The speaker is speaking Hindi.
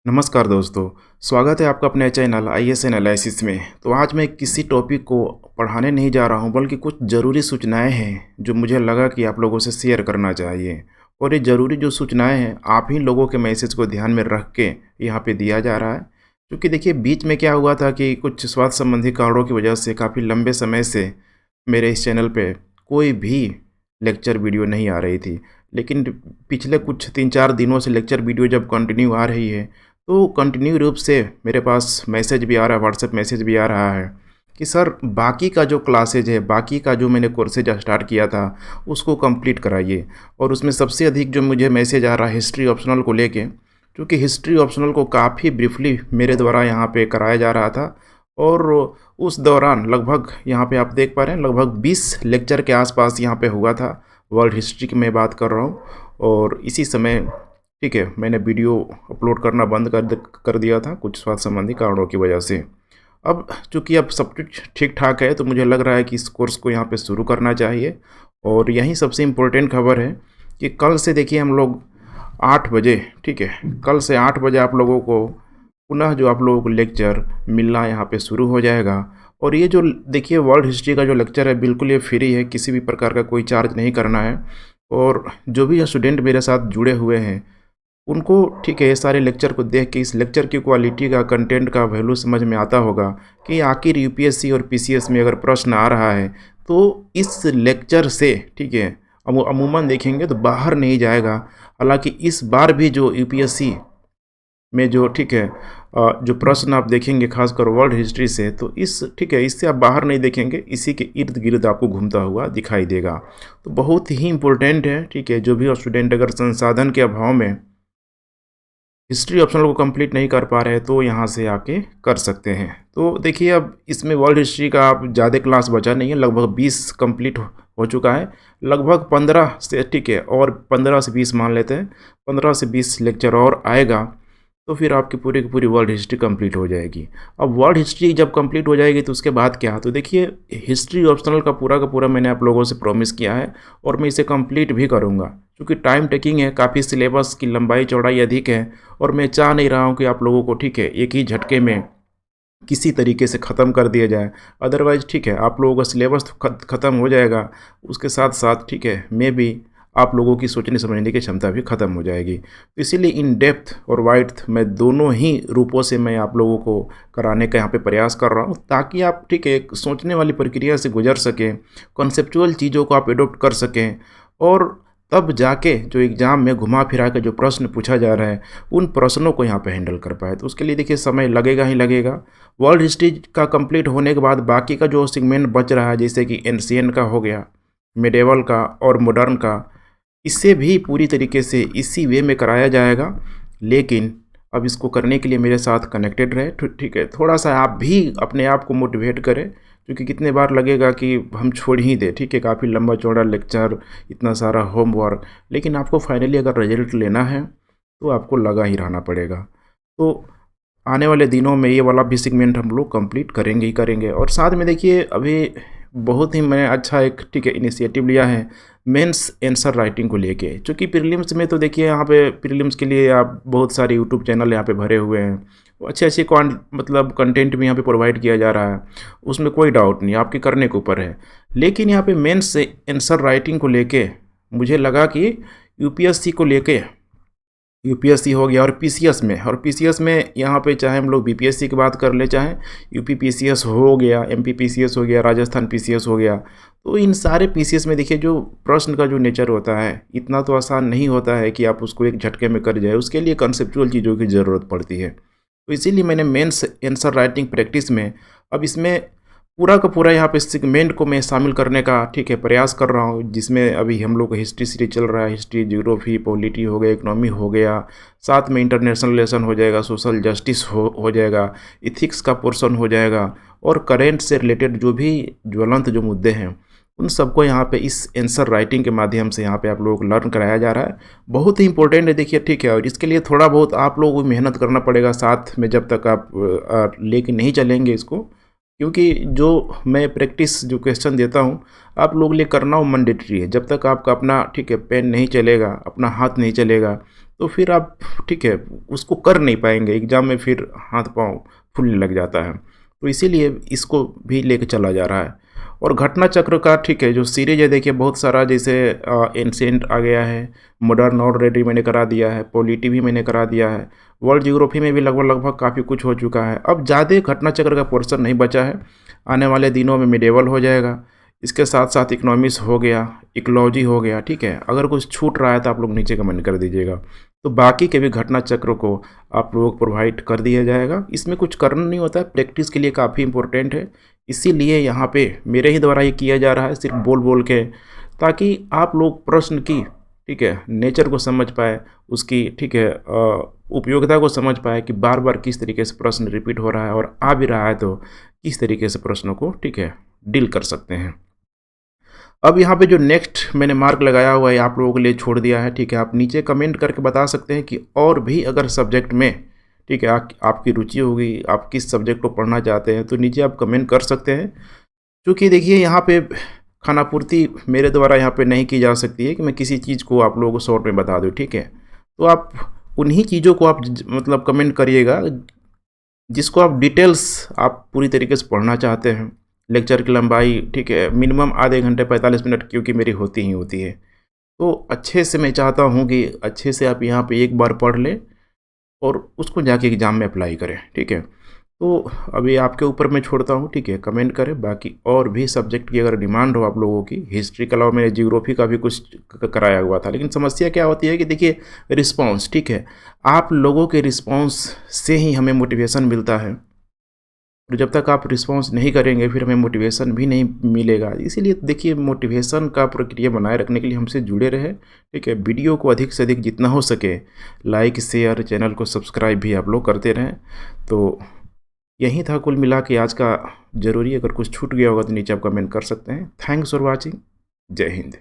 नमस्कार दोस्तों, स्वागत है आपका अपने चैनल आईएएस एनालिसिस में। तो आज मैं किसी टॉपिक को पढ़ाने नहीं जा रहा हूं, बल्कि कुछ ज़रूरी सूचनाएं हैं जो मुझे लगा कि आप लोगों से शेयर करना चाहिए। और ये ज़रूरी जो सूचनाएं हैं, आप ही लोगों के मैसेज को ध्यान में रख के यहाँ पे दिया जा रहा है। क्योंकि देखिए, बीच में क्या हुआ था कि कुछ स्वास्थ्य संबंधी कारणों की वजह से काफ़ी लंबे समय से मेरे इस चैनल पे कोई भी लेक्चर वीडियो नहीं आ रही थी। लेकिन पिछले कुछ 3-4 दिनों से लेक्चर वीडियो जब कंटिन्यू आ रही है, तो कंटिन्यू रूप से मेरे पास मैसेज भी आ रहा है, व्हाट्सएप मैसेज भी आ रहा है कि सर बाकी का जो क्लासेज है, बाकी का जो मैंने कोर्सेज स्टार्ट किया था उसको कंप्लीट कराइए। और उसमें सबसे अधिक जो मुझे मैसेज आ रहा है हिस्ट्री ऑप्शनल को लेके, क्योंकि हिस्ट्री ऑप्शनल को काफ़ी ब्रीफली मेरे द्वारा यहाँ पे कराया जा रहा था। और उस दौरान लगभग यहाँ पे आप देख पा रहे हैं लगभग 20 लेक्चर के आसपास यहाँ पे हुआ था। वर्ल्ड हिस्ट्री की मैं बात कर रहा हूँ। और इसी समय ठीक है, मैंने वीडियो अपलोड करना बंद कर दिया था कुछ स्वास्थ्य संबंधी कारणों की वजह से। अब चूँकि अब सब कुछ ठीक ठाक है, तो मुझे लग रहा है कि इस कोर्स को यहाँ पे शुरू करना चाहिए। और यही सबसे इम्पोर्टेंट खबर है कि कल से देखिए हम लोग 8 बजे, ठीक है, कल से 8 बजे आप लोगों को पुनः जो आप लोगों को लेक्चर मिलना यहाँ पे शुरू हो जाएगा। और ये जो देखिए वर्ल्ड हिस्ट्री का जो लेक्चर है, बिल्कुल ये फ्री है, किसी भी प्रकार का कोई चार्ज नहीं करना है। और जो भी स्टूडेंट मेरे साथ जुड़े हुए हैं उनको ठीक है, ये सारे लेक्चर को देख के इस लेक्चर की क्वालिटी का, कंटेंट का वैल्यू समझ में आता होगा कि आखिर यूपीएससी और पीसीएस में अगर प्रश्न आ रहा है तो इस लेक्चर से ठीक है अमूमन देखेंगे तो बाहर नहीं जाएगा। हालांकि इस बार भी जो यूपीएससी में जो ठीक है जो प्रश्न आप देखेंगे खासकर वर्ल्ड हिस्ट्री से, तो इस ठीक है इससे आप बाहर नहीं देखेंगे, इसी के इर्द गिर्द आपको घूमता हुआ दिखाई देगा। तो बहुत ही इम्पोर्टेंट है, ठीक है, जो भी स्टूडेंट अगर संसाधन के अभाव में हिस्ट्री ऑप्शनल को कंप्लीट नहीं कर पा रहे हैं तो यहाँ से आके कर सकते हैं। तो देखिए, अब इसमें वर्ल्ड हिस्ट्री का आप ज़्यादा क्लास बचा नहीं है, लगभग 20 कंप्लीट हो चुका है। लगभग 15 से ठीक है, और 15 से 20 मान लेते हैं, 15 से 20 लेक्चर और आएगा तो फिर आपकी पूरी की पूरी वर्ल्ड हिस्ट्री कंप्लीट हो जाएगी। अब वर्ल्ड हिस्ट्री जब कंप्लीट हो जाएगी तो उसके बाद क्या, तो देखिए हिस्ट्री ऑप्शनल का पूरा मैंने आप लोगों से प्रॉमिस किया है और मैं इसे कंप्लीट भी करूँगा। क्योंकि टाइम टेकिंग है, काफ़ी सिलेबस की लंबाई चौड़ाई अधिक है और मैं चाह नहीं रहा हूँ कि आप लोगों को ठीक है एक ही झटके में किसी तरीके से ख़त्म कर दिया जाए। अदरवाइज़ ठीक है आप लोगों का सिलेबस तो ख़त्म हो जाएगा, उसके साथ साथ ठीक है मैं भी आप लोगों की सोचने समझने की क्षमता भी ख़त्म हो जाएगी। तो इसीलिए इन डेप्थ और वाइड्थ मैं दोनों ही रूपों से मैं आप लोगों को कराने का यहाँ पे प्रयास कर रहा हूँ, ताकि आप ठीक है एक सोचने वाली प्रक्रिया से गुजर सकें, कॉन्सेप्चुअल चीज़ों को आप एडोप्ट कर सकें। और तब जाके जो एग्ज़ाम में घुमा फिरा के जो प्रश्न पूछा जा रहा है उन प्रश्नों को यहाँ पे हैंडल कर पाए। तो उसके लिए देखिए समय लगेगा ही लगेगा। वर्ल्ड हिस्ट्री का कंप्लीट होने के बाद बाकी का जो सेगमेंट बच रहा है, जैसे कि एंशिएंट का हो गया, मिडेवल का और मॉडर्न का, इससे भी पूरी तरीके से इसी वे में कराया जाएगा। लेकिन अब इसको करने के लिए मेरे साथ कनेक्टेड रहे, ठीक है, थोड़ा सा आप भी अपने आप को मोटिवेट करें, क्योंकि कितने बार लगेगा कि हम छोड़ ही दें, ठीक है, काफ़ी लंबा चौड़ा लेक्चर, इतना सारा होमवर्क, लेकिन आपको फाइनली अगर रिजल्ट लेना है तो आपको लगा ही रहना पड़ेगा। तो आने वाले दिनों में ये वाला भी सेगमेंट हम लोग कंप्लीट करेंगे ही करेंगे। और साथ में देखिए अभी बहुत ही मैंने अच्छा एक ठीक है इनिशिएटिव लिया है मेंस आंसर राइटिंग को लेके। चूँकि प्रीलिम्स में तो देखिए यहाँ पे प्रीलिम्स के लिए आप बहुत सारे यूट्यूब चैनल यहाँ पे भरे हुए हैं, अच्छे मतलब कंटेंट भी यहाँ पे प्रोवाइड किया जा रहा है, उसमें कोई डाउट नहीं, आपके करने के ऊपर है। लेकिन यहाँ पे मेंस आंसर राइटिंग को लेके मुझे लगा कि यूपीएससी को लेके, यूपीएससी हो गया और पीसीएस में यहाँ पे चाहे हम लोग बीपीएससी की बात कर ले, चाहे यूपी पीसीएस हो गया, एमपी पीसीएस हो गया, राजस्थान पीसीएस हो गया, तो इन सारे पीसीएस में देखिए जो प्रश्न का जो नेचर होता है इतना तो आसान नहीं होता है कि आप उसको एक झटके में कर जाए, उसके लिए कंसेप्चुअल चीज़ों की ज़रूरत पड़ती है। तो इसीलिए मैंने मेंस आंसर राइटिंग प्रैक्टिस में अब इसमें पूरा का पूरा यहाँ पे सेगमेंट को मैं शामिल करने का ठीक है प्रयास कर रहा हूँ, जिसमें अभी हम लोग का हिस्ट्री सीरीज चल रहा है, हिस्ट्री, ज्योग्राफी, पॉलिटी हो गया, इकोनॉमी हो गया, साथ में इंटरनेशनल रिलेशन हो जाएगा, सोशल जस्टिस हो जाएगा, इथिक्स का पोर्शन हो जाएगा, और करेंट से रिलेटेड जो भी ज्वलंत जो मुद्दे हैं उन सबको यहाँ पे इस आंसर राइटिंग के माध्यम से यहाँ पे आप लोगों को लर्न कराया जा रहा है। बहुत ही इंपॉर्टेंट है देखिए, ठीक है, और इसके लिए थोड़ा बहुत आप लोगों को मेहनत करना पड़ेगा साथ में, जब तक आप लेके नहीं चलेंगे इसको, क्योंकि जो मैं प्रैक्टिस जो क्वेश्चन देता हूँ आप लोग लिए करना वो मैंडेटरी है। जब तक आपका अपना ठीक है पेन नहीं चलेगा, अपना हाथ नहीं चलेगा, तो फिर आप ठीक है उसको कर नहीं पाएंगे, एग्ज़ाम में फिर हाथ पाँव फूलने लग जाता है। तो इसीलिए इसको भी लेके चला जा रहा है। और घटना चक्र का ठीक है जो सीरीज है, देखिए बहुत सारा, जैसे एंशिएंट आ गया है, मॉडर्न ऑलरेडी मैंने करा दिया है, पॉलिटी भी मैंने करा दिया है, वर्ल्ड ज्योग्राफी में भी लगभग लगभग काफ़ी कुछ हो चुका है। अब ज़्यादा घटना चक्र का पोर्शन नहीं बचा है, आने वाले दिनों में मिडेवल हो जाएगा। इसके साथ साथ इकोनॉमिक्स हो गया, इकोलॉजी हो गया, ठीक है। अगर कुछ छूट रहा है तो आप लोग नीचे कमेंट कर दीजिएगा। तो बाकी के भी घटना चक्र को आप लोगों को प्रोवाइड कर दिया जाएगा। इसमें कुछ करना नहीं होता है, प्रैक्टिस के लिए काफ़ी इंपॉर्टेंट है। इसीलिए यहाँ पे मेरे ही द्वारा ये किया जा रहा है, सिर्फ बोल बोल के, ताकि आप लोग प्रश्न की ठीक है नेचर को समझ पाए, उसकी ठीक है उपयोगिता को समझ पाए कि बार बार किस तरीके से प्रश्न रिपीट हो रहा है, और आ भी रहा है तो किस तरीके से प्रश्नों को ठीक है डील कर सकते हैं। अब यहाँ पे जो नेक्स्ट मैंने मार्क लगाया हुआ है आप लोगों के लिए छोड़ दिया है, ठीक है। आप नीचे कमेंट करके बता सकते हैं कि और भी अगर सब्जेक्ट में ठीक है आपकी रुचि होगी, आप किस सब्जेक्ट को पढ़ना चाहते हैं, तो नीचे आप कमेंट कर सकते हैं। क्योंकि देखिए यहाँ पे खानापूर्ति मेरे द्वारा यहाँ पे नहीं की जा सकती है कि मैं किसी चीज़ को आप लोगों को शॉर्ट में बता दूँ, ठीक है। तो आप उन्हीं चीज़ों को आप मतलब कमेंट करिएगा जिसको आप डिटेल्स आप पूरी तरीके से पढ़ना चाहते हैं। लेक्चर की लंबाई ठीक है मिनिमम आधे घंटे 45 मिनट क्योंकि मेरी होती ही होती है। तो अच्छे से मैं चाहता हूँ कि अच्छे से आप यहाँ पे एक बार पढ़ लें और उसको जाके एग्ज़ाम में अप्लाई करें, ठीक है। तो अभी आपके ऊपर मैं छोड़ता हूँ, ठीक है। कमेंट करें, बाकी और भी सब्जेक्ट की अगर डिमांड हो आप लोगों की, हिस्ट्री के अलावा मैंने ज्योग्राफी का भी कुछ कराया हुआ था, लेकिन समस्या क्या होती है कि देखिए रिस्पांस, ठीक है, आप लोगों के रिस्पांस से ही हमें मोटिवेशन मिलता है। और जब तक आप रिस्पॉन्स नहीं करेंगे फिर हमें मोटिवेशन भी नहीं मिलेगा। इसीलिए देखिए मोटिवेशन का प्रक्रिया बनाए रखने के लिए हमसे जुड़े रहे, ठीक है। वीडियो को अधिक से अधिक जितना हो सके लाइक शेयर, चैनल को सब्सक्राइब भी आप लोग करते रहें। तो यही था कुल मिला के आज का ज़रूरी। अगर कुछ छूट गया होगा तो नीचे आप कमेंट कर सकते हैं। Thanks for watching. जय हिंद।